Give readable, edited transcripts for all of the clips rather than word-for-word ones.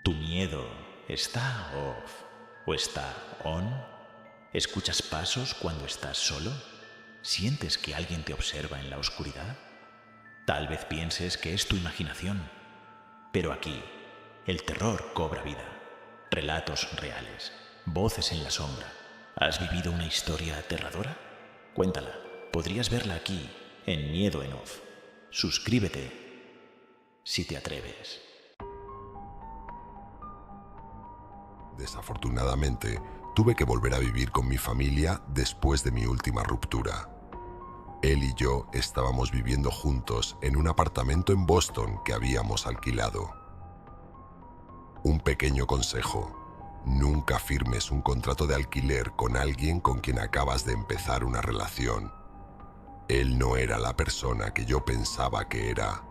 ¿Tu miedo está off o está on? ¿Escuchas pasos cuando estás solo? ¿Sientes que alguien te observa en la oscuridad? Tal vez pienses que es tu imaginación, pero aquí el terror cobra vida. Relatos reales, voces en la sombra. ¿Has vivido una historia aterradora? Cuéntala. Podrías verla aquí, en Miedo en Off. Suscríbete si te atreves. Desafortunadamente, tuve que volver a vivir con mi familia después de mi última ruptura. Él y yo estábamos viviendo juntos en un apartamento en Boston que habíamos alquilado. Un pequeño consejo: nunca firmes un contrato de alquiler con alguien con quien acabas de empezar una relación. Él no era la persona que yo pensaba que era.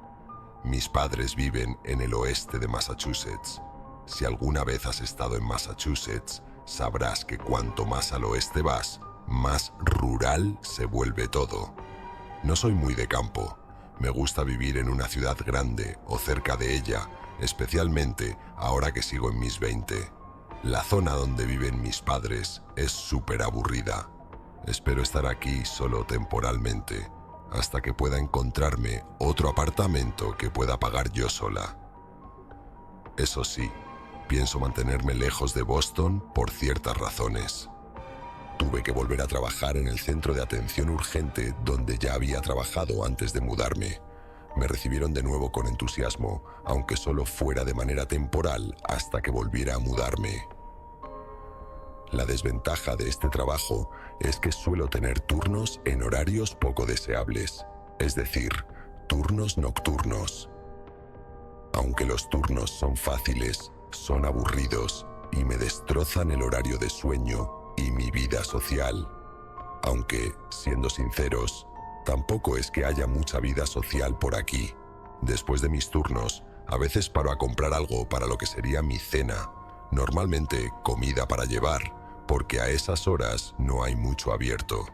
Mis padres viven en el oeste de Massachusetts. Si alguna vez has estado en Massachusetts, sabrás que cuanto más al oeste vas, más rural se vuelve todo. No soy muy de campo. Me gusta vivir en una ciudad grande o cerca de ella, especialmente ahora que sigo en mis 20. La zona donde viven mis padres es súper aburrida. Espero estar aquí solo temporalmente, hasta que pueda encontrarme otro apartamento que pueda pagar yo sola. Eso sí, pienso mantenerme lejos de Boston por ciertas razones. Tuve que volver a trabajar en el centro de atención urgente donde ya había trabajado antes de mudarme. Me recibieron de nuevo con entusiasmo, aunque solo fuera de manera temporal hasta que volviera a mudarme. La desventaja de este trabajo es que suelo tener turnos en horarios poco deseables, es decir, turnos nocturnos. Aunque los turnos son fáciles, son aburridos y me destrozan el horario de sueño y mi vida social. Aunque, siendo sinceros, tampoco es que haya mucha vida social por aquí. Después de mis turnos, a veces paro a comprar algo para lo que sería mi cena, normalmente comida para llevar, porque a esas horas no hay mucho abierto.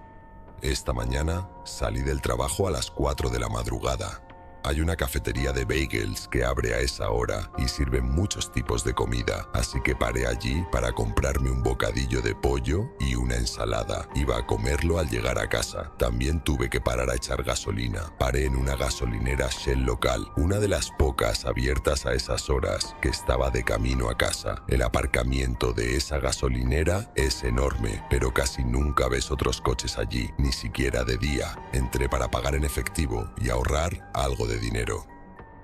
Esta mañana salí del trabajo a las 4 de la madrugada. Hay una cafetería de bagels que abre a esa hora y sirve muchos tipos de comida, así que paré allí para comprarme un bocadillo de pollo y una ensalada. Iba a comerlo al llegar a casa. También tuve que parar a echar gasolina. Paré en una gasolinera Shell local, una de las pocas abiertas a esas horas, que estaba de camino a casa. El aparcamiento de esa gasolinera es enorme, pero casi nunca ves otros coches allí, ni siquiera de día. Entré para pagar en efectivo y ahorrar algo de dinero.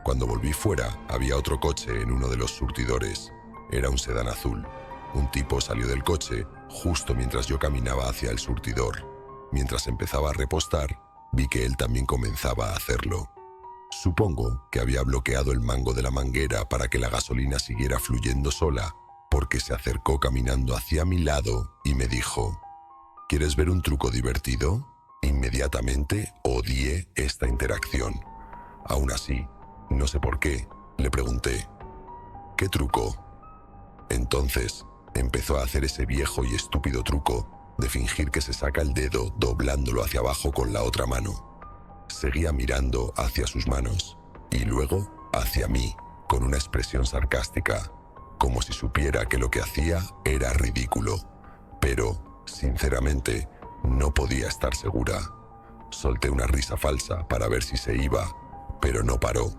Cuando volví fuera, había otro coche en uno de los surtidores. Era un sedán azul. Un tipo salió del coche justo mientras yo caminaba hacia el surtidor. Mientras empezaba a repostar, vi que él también comenzaba a hacerlo. Supongo que había bloqueado el mango de la manguera para que la gasolina siguiera fluyendo sola, porque se acercó caminando hacia mi lado y me dijo: ¿quieres ver un truco divertido? Inmediatamente odié esta interacción. Aún así, no sé por qué, le pregunté: ¿qué truco? Entonces, empezó a hacer ese viejo y estúpido truco de fingir que se saca el dedo doblándolo hacia abajo con la otra mano. Seguía mirando hacia sus manos y luego hacia mí con una expresión sarcástica, como si supiera que lo que hacía era ridículo. Pero, sinceramente, no podía estar segura. Solté una risa falsa para ver si se iba, pero no paró.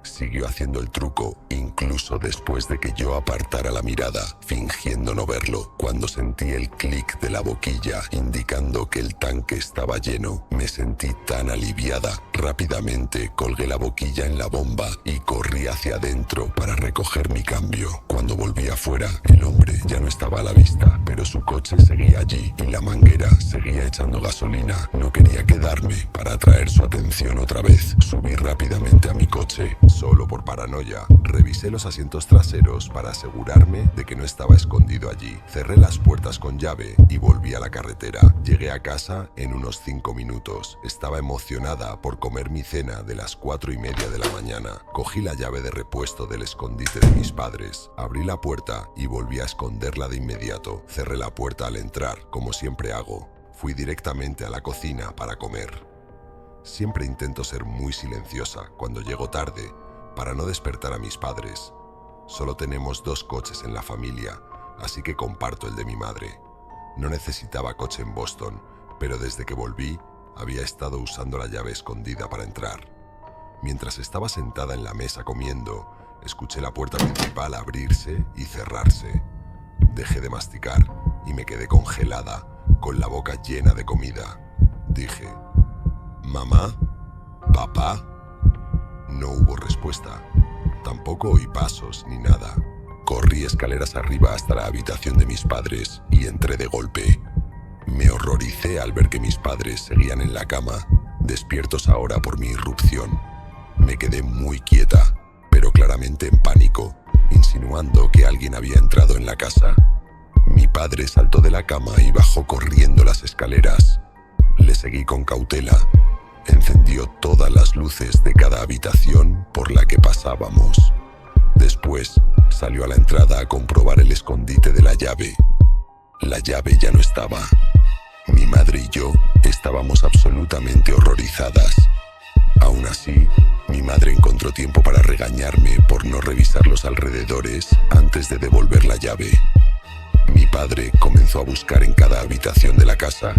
Siguió haciendo el truco incluso después de que yo apartara la mirada, fingiendo no verlo. Cuando sentí el clic de la boquilla indicando que el tanque estaba lleno, me sentí tan aliviada. Rápidamente colgué la boquilla en la bomba y corrí hacia adentro para recoger mi cambio. Cuando volví afuera, el hombre ya no estaba a la vista, pero su coche seguía allí y la manguera seguía echando gasolina. No quería quedarme para atraer su atención otra vez. Subí rápidamente a mi coche. Solo por paranoia, revisé los asientos traseros para asegurarme de que no estaba escondido allí. Cerré las puertas con llave y volví a la carretera. Llegué a casa en unos 5 minutos. Estaba emocionada por comer mi cena de las 4:30 de la mañana. Cogí la llave de repuesto del escondite de mis padres. Abrí la puerta y volví a esconderla de inmediato. Cerré la puerta al entrar, como siempre hago. Fui directamente a la cocina para comer. Siempre intento ser muy silenciosa cuando llego tarde, para no despertar a mis padres. Solo tenemos 2 coches en la familia, así que comparto el de mi madre. No necesitaba coche en Boston, pero desde que volví había estado usando la llave escondida para entrar. Mientras estaba sentada en la mesa comiendo, escuché la puerta principal abrirse y cerrarse. Dejé de masticar y me quedé congelada, con la boca llena de comida. Dije: «¿Mamá? ¿Papá?». No hubo respuesta. Tampoco oí pasos ni nada. Corrí escaleras arriba hasta la habitación de mis padres y entré de golpe. Me horroricé al ver que mis padres seguían en la cama, despiertos ahora por mi irrupción. Me quedé muy quieta, pero claramente en pánico, insinuando que alguien había entrado en la casa. Mi padre saltó de la cama y bajó corriendo las escaleras. Le seguí con cautela. Encendió todas las luces de cada habitación por la que pasábamos. Después salió a la entrada a comprobar el escondite de la llave. La llave ya no estaba. Mi madre y yo estábamos absolutamente horrorizadas. Aún así, mi madre encontró tiempo para regañarme por no revisar los alrededores antes de devolver la llave. Mi padre comenzó a buscar en cada habitación de la casa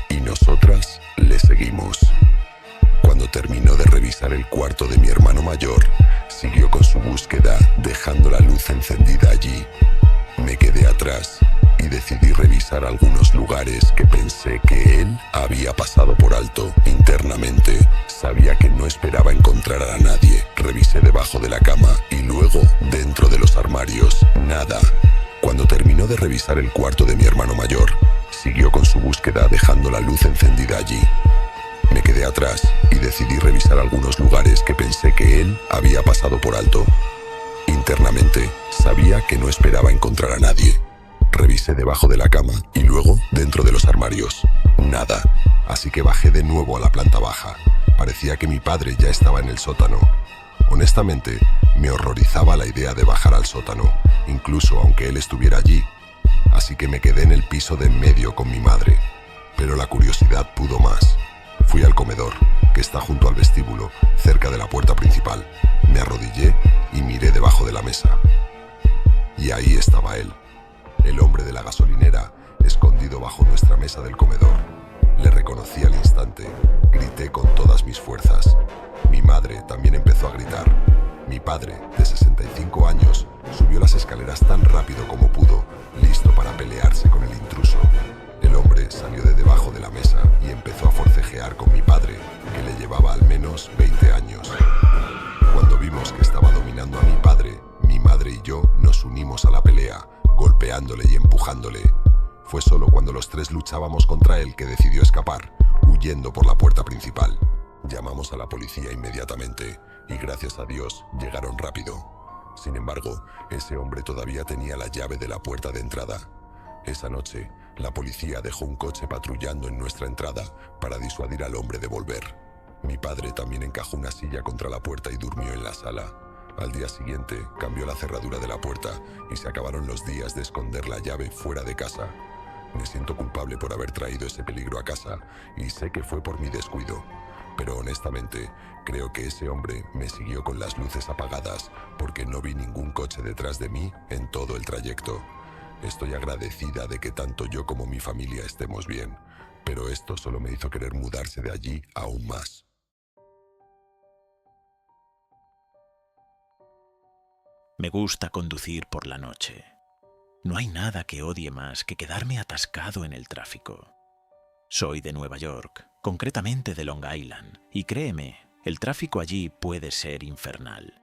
y nosotras le seguimos. Cuando terminó de revisar el cuarto de mi hermano mayor, siguió con su búsqueda, dejando la luz encendida allí. Me quedé atrás y decidí revisar algunos lugares que pensé que él había pasado por alto. Internamente, sabía que no esperaba encontrar a nadie. Revisé debajo de la cama y luego dentro de los armarios. Nada. Cuando terminó de revisar el cuarto de mi hermano mayor, siguió con su búsqueda, dejando la luz encendida allí. Me quedé atrás y decidí revisar algunos lugares que pensé que él había pasado por alto. Internamente, sabía que no esperaba encontrar a nadie. Revisé debajo de la cama y luego dentro de los armarios. Nada. Así que bajé de nuevo a la planta baja. Parecía que mi padre ya estaba en el sótano. Honestamente, me horrorizaba la idea de bajar al sótano, incluso aunque él estuviera allí. Así que me quedé en el piso de en medio con mi madre. Pero la curiosidad pudo más. Fui al comedor, que está junto al vestíbulo, cerca de la puerta principal. Me arrodillé y miré debajo de la mesa. Y ahí estaba él, el hombre de la gasolinera, escondido bajo nuestra mesa del comedor. Le reconocí al instante. Grité con todas mis fuerzas. Mi madre también empezó a gritar. Mi padre, de 65 años, subió las escaleras tan rápido como pudo, listo para pelearse con el intruso. El hombre salió de debajo de la mesa y empezó a forcejear con mi padre, que le llevaba al menos 20 años. Cuando vimos que estaba dominando a mi padre, mi madre y yo nos unimos a la pelea, golpeándole y empujándole. Fue solo cuando los tres luchábamos contra él que decidió escapar, huyendo por la puerta principal. Llamamos a la policía inmediatamente y gracias a Dios llegaron rápido. Sin embargo, ese hombre todavía tenía la llave de la puerta de entrada. Esa noche, la policía dejó un coche patrullando en nuestra entrada para disuadir al hombre de volver. Mi padre también encajó una silla contra la puerta y durmió en la sala. Al día siguiente, cambió la cerradura de la puerta y se acabaron los días de esconder la llave fuera de casa. Me siento culpable por haber traído ese peligro a casa y sé que fue por mi descuido. Pero honestamente, creo que ese hombre me siguió con las luces apagadas porque no vi ningún coche detrás de mí en todo el trayecto. Estoy agradecida de que tanto yo como mi familia estemos bien, pero esto solo me hizo querer mudarse de allí aún más. Me gusta conducir por la noche. No hay nada que odie más que quedarme atascado en el tráfico. Soy de Nueva York, concretamente de Long Island, y créeme, el tráfico allí puede ser infernal.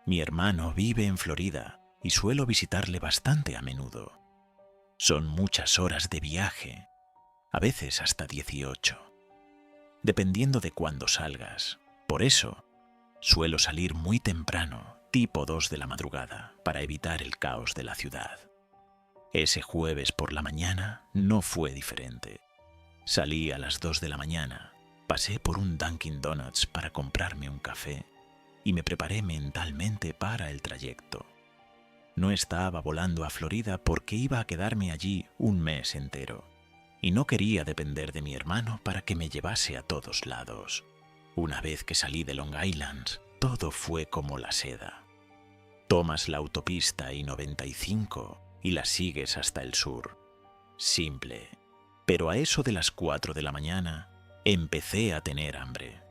Mi hermano vive en Florida y suelo visitarle bastante a menudo. Son muchas horas de viaje, a veces hasta 18, dependiendo de cuándo salgas. Por eso, suelo salir muy temprano, tipo 2 de la madrugada, para evitar el caos de la ciudad. Ese jueves por la mañana no fue diferente. Salí a las 2 de la mañana, pasé por un Dunkin' Donuts para comprarme un café y me preparé mentalmente para el trayecto. No estaba volando a Florida porque iba a quedarme allí un mes entero y no quería depender de mi hermano para que me llevase a todos lados. Una vez que salí de Long Island, todo fue como la seda. Tomas la autopista I-95 y la sigues hasta el sur. Simple. Pero a eso de las 4 de la mañana empecé a tener hambre.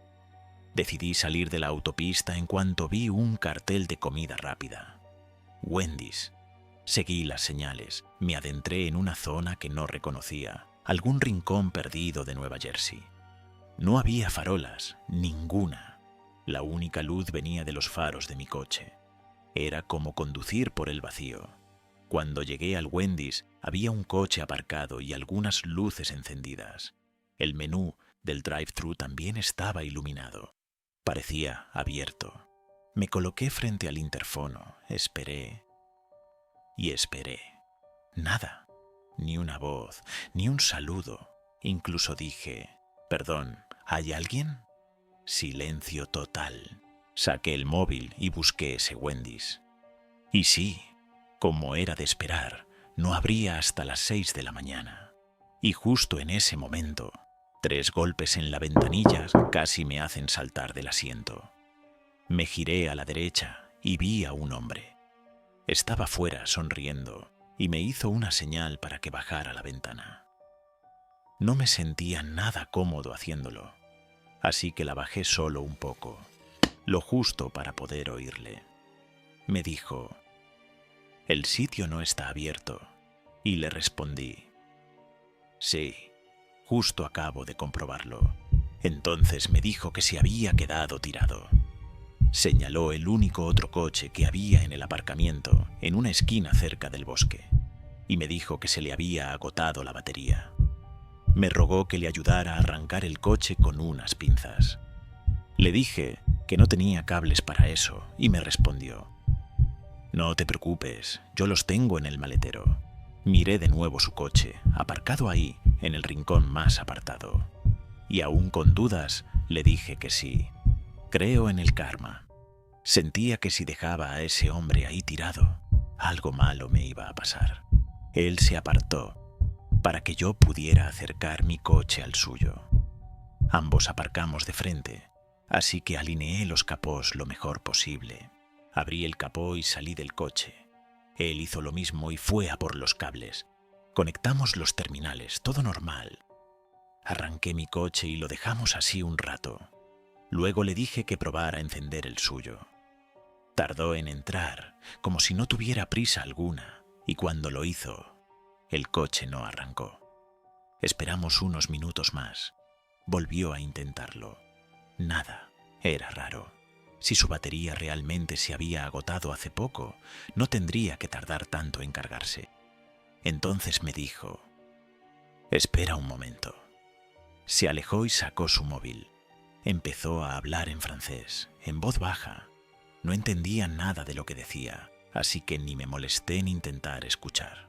Decidí salir de la autopista en cuanto vi un cartel de comida rápida. Wendy's. Seguí las señales, me adentré en una zona que no reconocía, algún rincón perdido de Nueva Jersey. No había farolas, ninguna. La única luz venía de los faros de mi coche. Era como conducir por el vacío. Cuando llegué al Wendy's, había un coche aparcado y algunas luces encendidas. El menú del drive-thru también estaba iluminado. Parecía abierto. Me coloqué frente al interfono, esperé y esperé. Nada, ni una voz, ni un saludo. Incluso dije, «Perdón, ¿hay alguien?» Silencio total. Saqué el móvil y busqué ese Wendy's. Y sí, como era de esperar, no abría hasta las 6 de la mañana. Y justo en ese momento, 3 golpes en la ventanilla casi me hacen saltar del asiento. Me giré a la derecha y vi a un hombre. Estaba fuera sonriendo y me hizo una señal para que bajara la ventana. No me sentía nada cómodo haciéndolo, así que la bajé solo un poco, lo justo para poder oírle. Me dijo, «El sitio no está abierto», y le respondí, «Sí, justo acabo de comprobarlo». Entonces me dijo que se había quedado tirado. Señaló el único otro coche que había en el aparcamiento, en una esquina cerca del bosque, y me dijo que se le había agotado la batería. Me rogó que le ayudara a arrancar el coche con unas pinzas. Le dije que no tenía cables para eso y me respondió, «No te preocupes, yo los tengo en el maletero». Miré de nuevo su coche, aparcado ahí, en el rincón más apartado. Y aún con dudas, le dije que sí. Creo en el karma. Sentía que si dejaba a ese hombre ahí tirado, algo malo me iba a pasar. Él se apartó para que yo pudiera acercar mi coche al suyo. Ambos aparcamos de frente, así que alineé los capós lo mejor posible. Abrí el capó y salí del coche. Él hizo lo mismo y fue a por los cables. Conectamos los terminales, todo normal. Arranqué mi coche y lo dejamos así un rato. Luego le dije que probara a encender el suyo. Tardó en entrar, como si no tuviera prisa alguna, y cuando lo hizo, el coche no arrancó. Esperamos unos minutos más. Volvió a intentarlo. Nada. Era raro. Si su batería realmente se había agotado hace poco, no tendría que tardar tanto en cargarse. Entonces me dijo, «Espera un momento». Se alejó y sacó su móvil. Empezó a hablar en francés, en voz baja. No entendía nada de lo que decía, así que ni me molesté en intentar escuchar.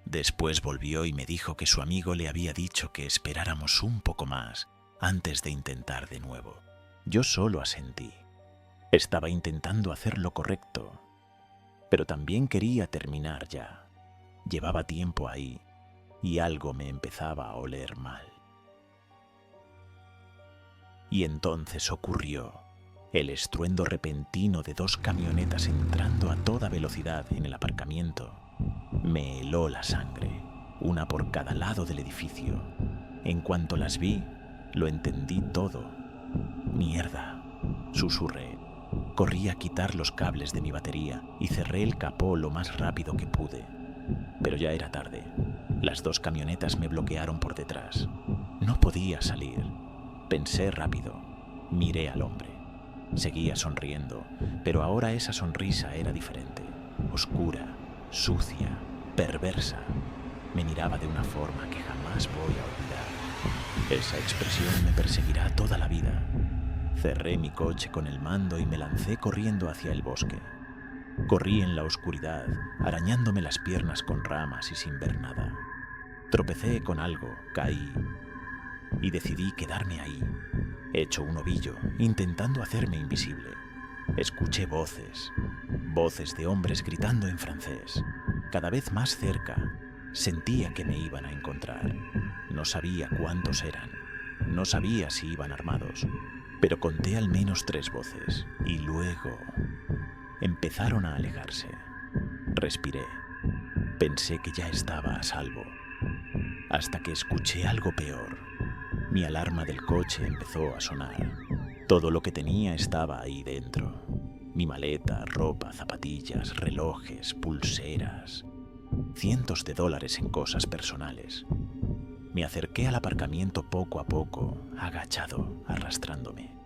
Después volvió y me dijo que su amigo le había dicho que esperáramos un poco más antes de intentar de nuevo. Yo solo asentí. Estaba intentando hacer lo correcto, pero también quería terminar ya. Llevaba tiempo ahí y algo me empezaba a oler mal. Y entonces ocurrió el estruendo repentino de 2 camionetas entrando a toda velocidad en el aparcamiento. Me heló la sangre, una por cada lado del edificio. En cuanto las vi, lo entendí todo. «Mierda», susurré. Corrí a quitar los cables de mi batería y cerré el capó lo más rápido que pude. Pero ya era tarde. Las 2 camionetas me bloquearon por detrás. No podía salir. Pensé rápido. Miré al hombre. Seguía sonriendo, pero ahora esa sonrisa era diferente. Oscura, sucia, perversa. Me miraba de una forma que jamás voy a olvidar. Esa expresión me perseguirá toda la vida. Cerré mi coche con el mando y me lancé corriendo hacia el bosque. Corrí en la oscuridad, arañándome las piernas con ramas y sin ver nada. Tropecé con algo, caí y decidí quedarme ahí, hecho un ovillo, intentando hacerme invisible. Escuché voces de hombres gritando en francés. Cada vez más cerca, sentía que me iban a encontrar. No sabía cuántos eran, no sabía si iban armados, pero conté al menos 3 voces. Y luego empezaron a alejarse. Respiré. Pensé que ya estaba a salvo, hasta que escuché algo peor. Mi alarma del coche empezó a sonar. Todo lo que tenía estaba ahí dentro. Mi maleta, ropa, zapatillas, relojes, pulseras. Cientos de dólares en cosas personales. Me acerqué al aparcamiento poco a poco, agachado, arrastrándome.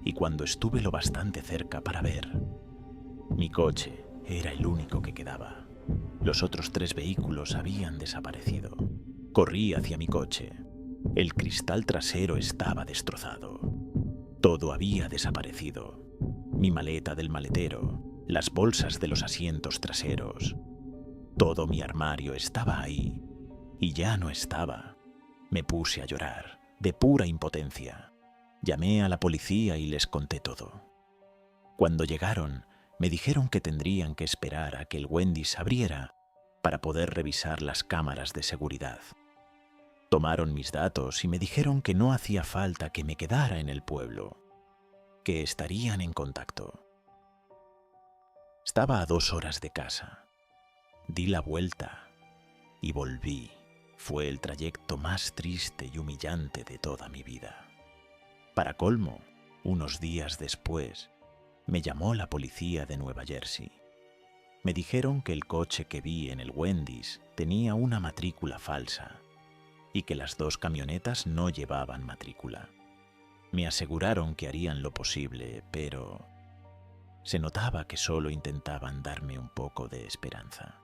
Y cuando estuve lo bastante cerca para ver, mi coche era el único que quedaba. Los otros 3 vehículos habían desaparecido. Corrí hacia mi coche. El cristal trasero estaba destrozado. Todo había desaparecido. Mi maleta del maletero, las bolsas de los asientos traseros. Todo mi armario estaba ahí y ya no estaba. Me puse a llorar, de pura impotencia. Llamé a la policía y les conté todo. Cuando llegaron, me dijeron que tendrían que esperar a que el Wendy's abriera para poder revisar las cámaras de seguridad. Tomaron mis datos y me dijeron que no hacía falta que me quedara en el pueblo, que estarían en contacto. Estaba a 2 horas de casa. Di la vuelta y volví. Fue el trayecto más triste y humillante de toda mi vida. Para colmo, unos días después, me llamó la policía de Nueva Jersey. Me dijeron que el coche que vi en el Wendy's tenía una matrícula falsa y que las 2 camionetas no llevaban matrícula. Me aseguraron que harían lo posible, pero se notaba que solo intentaban darme un poco de esperanza.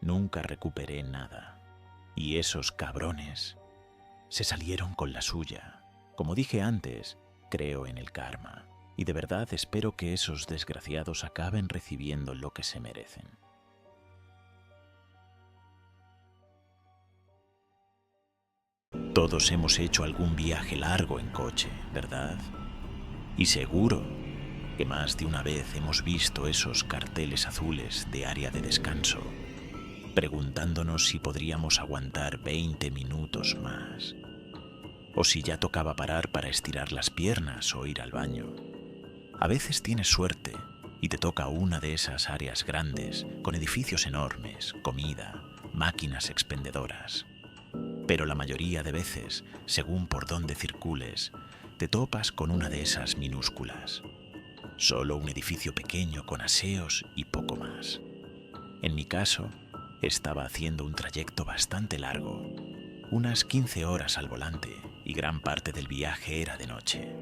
Nunca recuperé nada. Y esos cabrones se salieron con la suya. Como dije antes, creo en el karma. Y de verdad espero que esos desgraciados acaben recibiendo lo que se merecen. Todos hemos hecho algún viaje largo en coche, ¿verdad? Y seguro que más de una vez hemos visto esos carteles azules de área de descanso, preguntándonos si podríamos aguantar 20 minutos más, o si ya tocaba parar para estirar las piernas o ir al baño. A veces tienes suerte y te toca una de esas áreas grandes, con edificios enormes, comida, máquinas expendedoras. Pero la mayoría de veces, según por dónde circules, te topas con una de esas minúsculas. Solo un edificio pequeño con aseos y poco más. En mi caso, estaba haciendo un trayecto bastante largo, unas 15 horas al volante, y gran parte del viaje era de noche.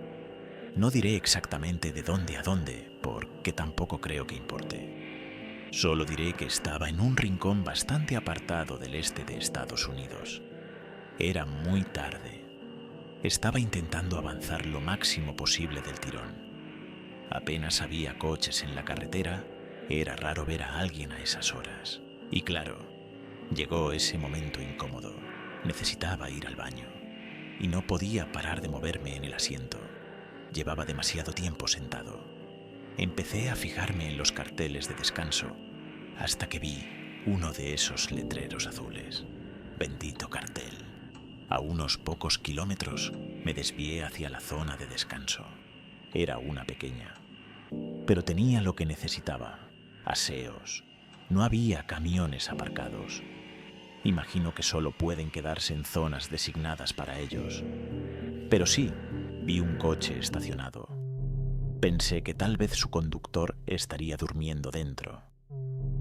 No diré exactamente de dónde a dónde, porque tampoco creo que importe. Solo diré que estaba en un rincón bastante apartado del este de Estados Unidos. Era muy tarde. Estaba intentando avanzar lo máximo posible del tirón. Apenas había coches en la carretera, era raro ver a alguien a esas horas. Y claro, llegó ese momento incómodo. Necesitaba ir al baño y no podía parar de moverme en el asiento. Llevaba demasiado tiempo sentado. Empecé a fijarme en los carteles de descanso hasta que vi uno de esos letreros azules. Bendito cartel. A unos pocos kilómetros me desvié hacia la zona de descanso. Era una pequeña, pero tenía lo que necesitaba: aseos. No había camiones aparcados. Imagino que solo pueden quedarse en zonas designadas para ellos. Pero sí, vi un coche estacionado. Pensé que tal vez su conductor estaría durmiendo dentro.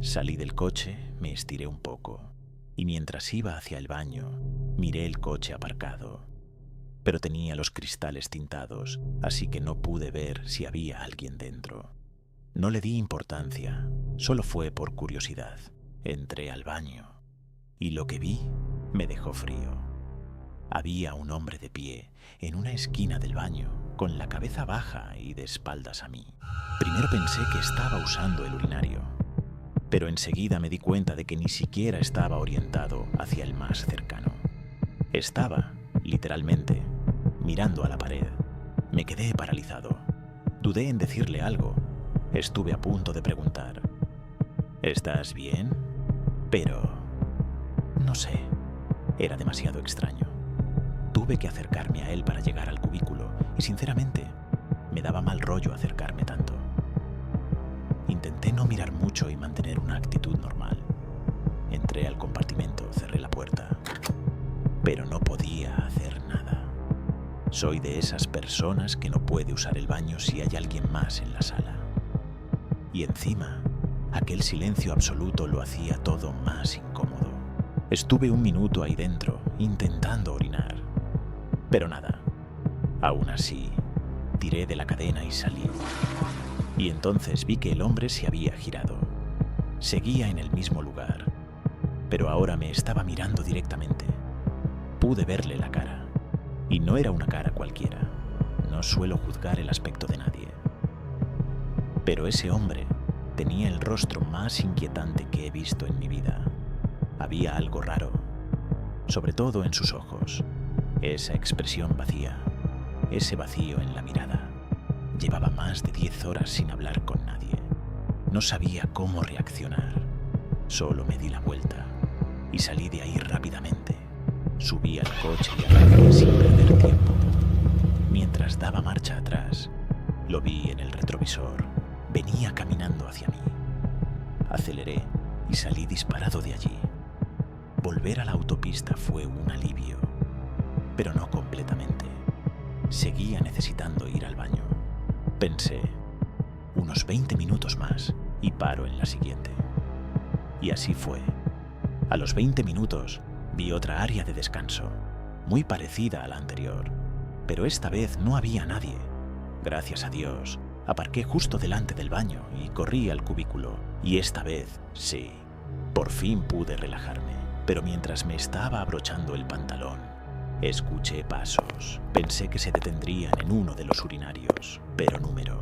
Salí del coche, me estiré un poco, y mientras iba hacia el baño, miré el coche aparcado. Pero tenía los cristales tintados, así que no pude ver si había alguien dentro. No le di importancia, solo fue por curiosidad. Entré al baño y lo que vi me dejó frío. Había un hombre de pie en una esquina del baño, con la cabeza baja y de espaldas a mí. Primero pensé que estaba usando el urinario, pero enseguida me di cuenta de que ni siquiera estaba orientado hacia el más cercano. Estaba, literalmente, mirando a la pared. Me quedé paralizado. Dudé en decirle algo. Estuve a punto de preguntar: ¿estás bien? Pero no sé, era demasiado extraño. Tuve que acercarme a él para llegar al cubículo y sinceramente me daba mal rollo acercarme tanto. intenté no mirar mucho y mantener una actitud normal. Entré al compartimento, cerré la puerta, pero no podía hacer nada. Soy de esas personas que no puede usar el baño si hay alguien más en la sala. Y encima, aquel silencio absoluto lo hacía todo más incómodo. Estuve 1 minuto ahí dentro, intentando orinar. Pero nada. Aún así, tiré de la cadena y salí. Y entonces vi que el hombre se había girado. Seguía en el mismo lugar, pero ahora me estaba mirando directamente. Pude verle la cara. Y no era una cara cualquiera. No suelo juzgar el aspecto de nadie. Pero ese hombre tenía el rostro más inquietante que he visto en mi vida. Había algo raro, sobre todo en sus ojos. Esa expresión vacía, ese vacío en la mirada. Llevaba más de 10 horas sin hablar con nadie. No sabía cómo reaccionar. Solo me di la vuelta y salí de ahí rápidamente. Subí al coche y arranqué sin perder tiempo. Mientras daba marcha atrás, lo vi en el retrovisor. Venía caminando hacia mí. Aceleré y salí disparado de allí. Volver a la autopista fue un alivio, pero no completamente. Seguía necesitando ir al baño. Pensé, unos 20 minutos más y paro en la siguiente. Y así fue. A los 20 minutos vi otra área de descanso, muy parecida a la anterior, pero esta vez no había nadie. Gracias a Dios, aparqué justo delante del baño y corrí al cubículo. Y esta vez, sí, por fin pude relajarme. Pero mientras me estaba abrochando el pantalón, escuché pasos. Pensé que se detendrían en uno de los urinarios, pero número.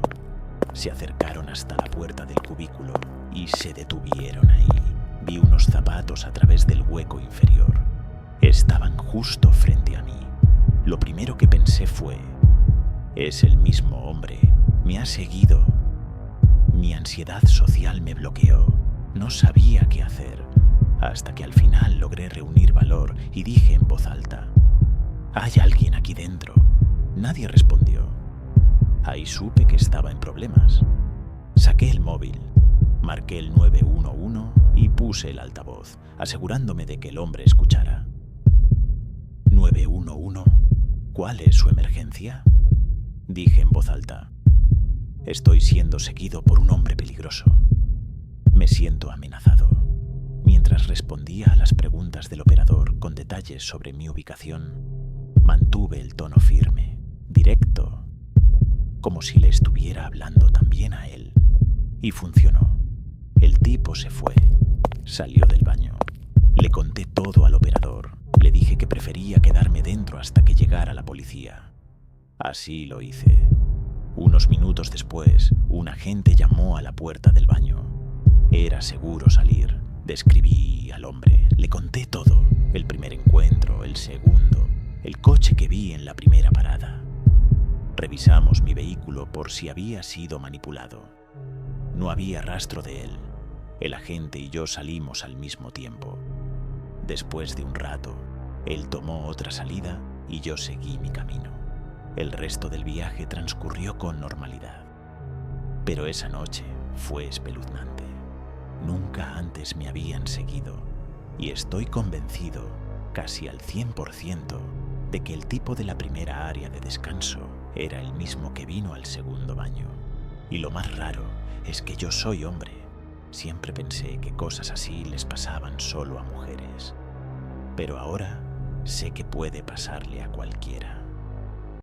Se acercaron hasta la puerta del cubículo y se detuvieron ahí. Vi unos zapatos a través del hueco inferior. Estaban justo frente a mí. Lo primero que pensé fue: es el mismo hombre. Me ha seguido. Mi ansiedad social me bloqueó. No sabía qué hacer, hasta que al final logré reunir valor y dije en voz alta: «¿Hay alguien aquí dentro?». Nadie respondió. Ahí supe que estaba en problemas. Saqué el móvil, marqué el 911 y puse el altavoz, asegurándome de que el hombre escuchara. «¿911? ¿Cuál es su emergencia?», dije en voz alta. «Estoy siendo seguido por un hombre peligroso. Me siento amenazado». Mientras respondía a las preguntas del operador con detalles sobre mi ubicación, mantuve el tono firme, directo, como si le estuviera hablando también a él. Y funcionó. El tipo se fue, salió del baño. Le conté todo al operador. Le dije que prefería quedarme dentro hasta que llegara la policía. Así lo hice. Unos minutos después, un agente llamó a la puerta del baño. Era seguro salir. Describí al hombre, le conté todo. El primer encuentro, el segundo, el coche que vi en la primera parada. Revisamos mi vehículo por si había sido manipulado. No había rastro de él. El agente y yo salimos al mismo tiempo. Después de un rato, él tomó otra salida y yo seguí mi camino. El resto del viaje transcurrió con normalidad. Pero esa noche fue espeluznante. Nunca antes me habían seguido y estoy convencido, casi al 100%, de que el tipo de la primera área de descanso era el mismo que vino al segundo baño. Y lo más raro es que yo soy hombre. Siempre pensé que cosas así les pasaban solo a mujeres. Pero ahora sé que puede pasarle a cualquiera.